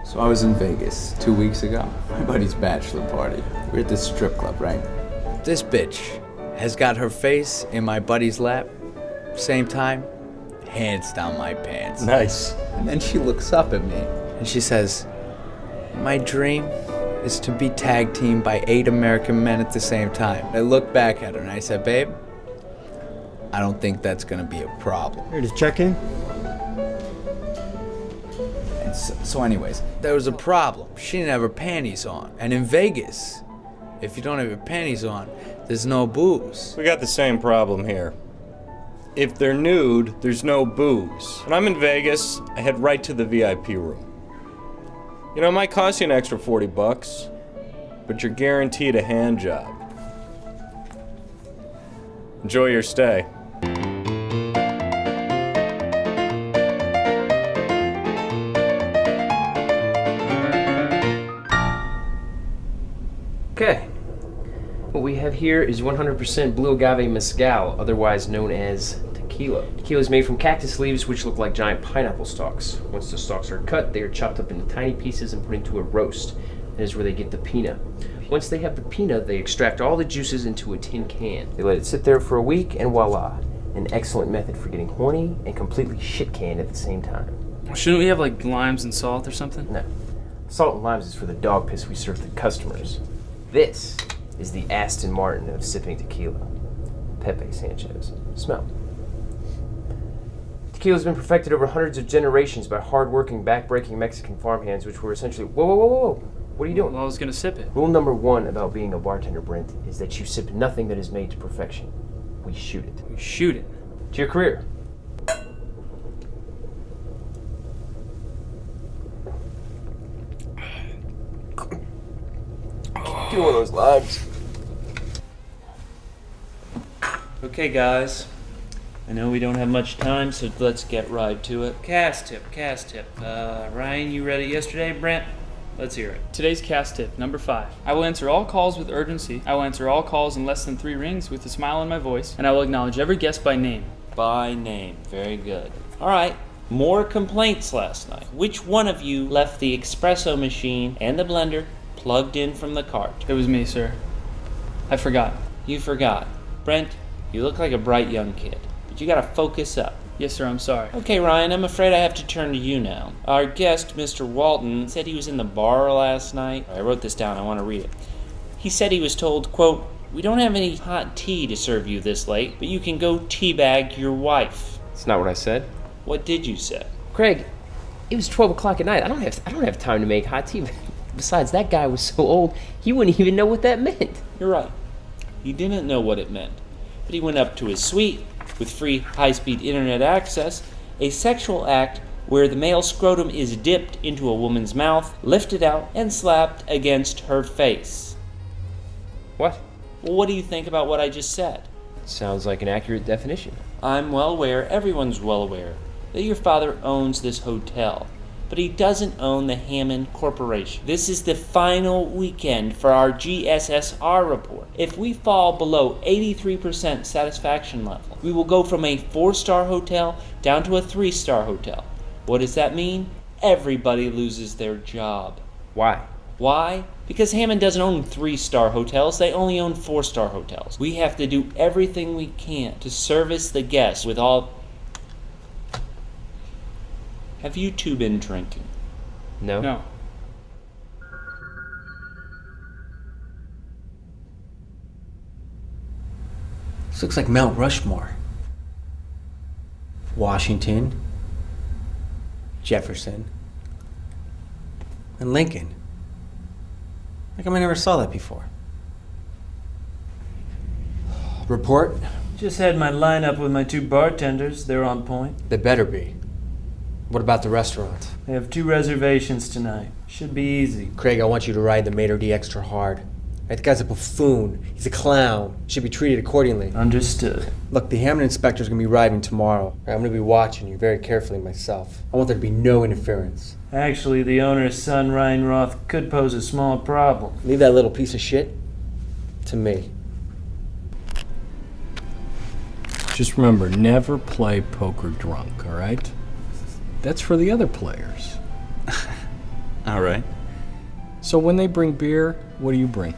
So I was in Vegas 2 weeks ago. My buddy's bachelor party. We're at this strip club, right? This bitch has got her face in my buddy's lap. Same time, hands down my pants. Nice. And then she looks up at me and she says, "My dream is to be tag teamed by 8 American men at the same time." I looked back at her and I said, "Babe, I don't think that's gonna be a problem." Here, just check in. And so anyways, there was a problem. She didn't have her panties on. And in Vegas, if you don't have your panties on, there's no booze. We got the same problem here. If they're nude, there's no booze. When I'm in Vegas, I head right to the VIP room. You know, it might cost you an extra $40, but you're guaranteed a hand job. Enjoy your stay. Okay. What we have here is 100% blue agave mezcal, otherwise known as tequila. Tequila is made from cactus leaves, which look like giant pineapple stalks. Once the stalks are cut, they are chopped up into tiny pieces and put into a roast. That is where they get the pina. Once they have the pina, they extract all the juices into a tin can. They let it sit there for a week, and voila, an excellent method for getting horny and completely shit-canned at the same time. Shouldn't we have like limes and salt or something? No. Salt and limes is for the dog piss we serve to customers. This is the Aston Martin of sipping tequila. Pepe Sanchez. Smell. Tequila has been perfected over hundreds of generations by hard-working, back-breaking Mexican farmhands, which were essentially... Whoa. What are you doing? Well, I was gonna sip it. Rule number 1 about being a bartender, Brent, is that you sip nothing that is made to perfection. We shoot it. We shoot it. To your career. Get one of those limes. Okay, guys. I know we don't have much time, so let's get right to it. Cast tip. Ryan, you read it yesterday? Brent, let's hear it. Today's cast tip, number 5. I will answer all calls with urgency. I will answer all calls in less than 3 rings with a smile on my voice, and I will acknowledge every guest by name. By name. Very good. All right. More complaints last night. Which one of you left the espresso machine and the blender plugged in from the cart? It was me, sir. I forgot. You forgot. Brent, you look like a bright young kid, but you gotta focus up. Yes, sir, I'm sorry. Okay, Ryan, I'm afraid I have to turn to you now. Our guest, Mr. Walton, said he was in the bar last night. I wrote this down, I want to read it. He said he was told, quote, "We don't have any hot tea to serve you this late, but you can go teabag your wife." That's not what I said. What did you say? Craig, it was 12 o'clock at night. I don't have time to make hot tea. Besides, that guy was so old, he wouldn't even know what that meant. You're right. He didn't know what it meant, but he went up to his suite with free high-speed internet access, a sexual act where the male scrotum is dipped into a woman's mouth, lifted out, and slapped against her face. What? Well, what do you think about what I just said? Sounds like an accurate definition. I'm well aware, everyone's well aware, that your father owns this hotel, but he doesn't own the Hammond Corporation. This is the final weekend for our GSSR report. If we fall below 83% satisfaction level, we will go from a 4-star hotel down to a 3-star hotel. What does that mean? Everybody loses their job. Why? Why? Because Hammond doesn't own 3-star hotels, they only own 4-star hotels. We have to do everything we can to service the guests with all... Have you two been drinking? No? No. This looks like Mount Rushmore. Washington, Jefferson, and Lincoln. How come I never saw that before? Report? Just had my lineup with my 2 bartenders. They're on point. They better be. What about the restaurant? I have 2 reservations tonight. Should be easy. Craig, I want you to ride the maitre d' extra hard. That guy's a buffoon. He's a clown. Should be treated accordingly. Understood. Look, the Hammond inspector's gonna be arriving tomorrow. I'm gonna be watching you very carefully myself. I want there to be no interference. Actually, the owner's son, Ryan Roth, could pose a small problem. Leave that little piece of shit to me. Just remember, never play poker drunk, all right? That's for the other players. All right. So when they bring beer, what do you bring?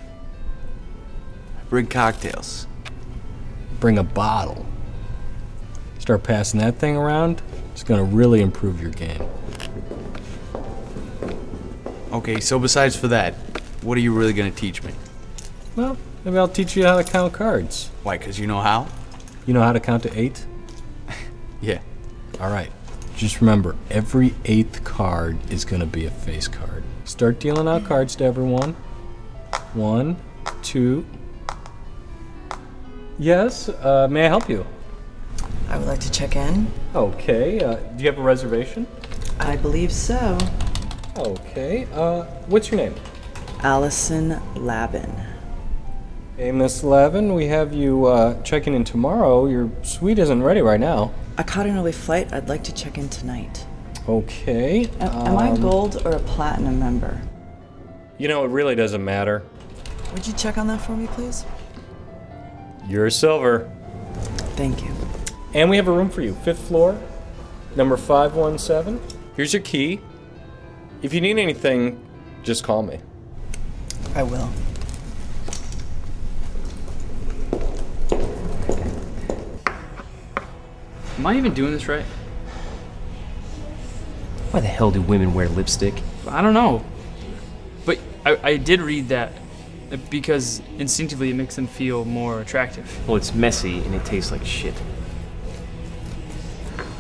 Bring cocktails. Bring a bottle. Start passing that thing around. It's gonna really improve your game. Okay, so besides for that, what are you really gonna teach me? Well, maybe I'll teach you how to count cards. Why, 'cause you know how? You know how to count to 8? Yeah. All right. Just remember, every 8th card is gonna be a face card. Start dealing out cards to everyone. 1, 2. Yes, may I help you? I would like to check in. Okay, do you have a reservation? I believe so. Okay, what's your name? Allison Labin. Hey, Miss Lavin, we have you checking in tomorrow. Your suite isn't ready right now. I caught an early flight. I'd like to check in tonight. Okay. Am I gold or a platinum member? You know, it really doesn't matter. Would you check on that for me, please? You're a silver. Thank you. And we have a room for you, 5th floor, number 517. Here's your key. If you need anything, just call me. I will. Am I even doing this right? Why the hell do women wear lipstick? I don't know. But I did read that because instinctively it makes them feel more attractive. Well, it's messy and it tastes like shit.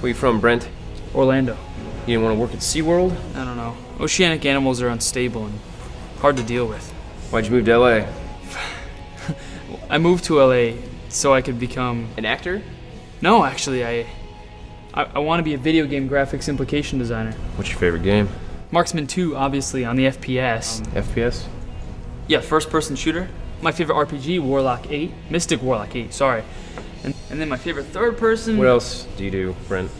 Where you from, Brent? Orlando. You didn't want to work at SeaWorld? I don't know. Oceanic animals are unstable and hard to deal with. Why'd you move to LA? I moved to LA so I could become... An actor? No, actually, I want to be a video game graphics implication designer. What's your favorite game? Marksman 2, obviously, on the FPS. FPS? Yeah, first-person shooter. My favorite RPG, Warlock 8. Mystic Warlock 8, sorry. And then my favorite third-person... What else do you do, Brent?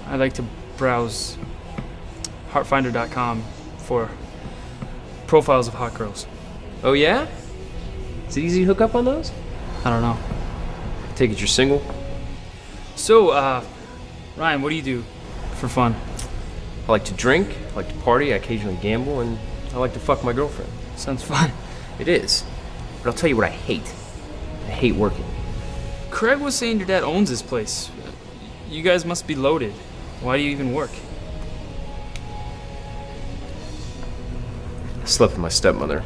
I like to browse heartfinder.com for profiles of hot girls. Oh yeah? Is it easy to hook up on those? I don't know. Take it you're single? So, Ryan, what do you do for fun? I like to drink, I like to party, I occasionally gamble, and I like to fuck my girlfriend. Sounds fun. It is. But I'll tell you what I hate. I hate working. Craig was saying your dad owns this place. You guys must be loaded. Why do you even work? I slept with my stepmother.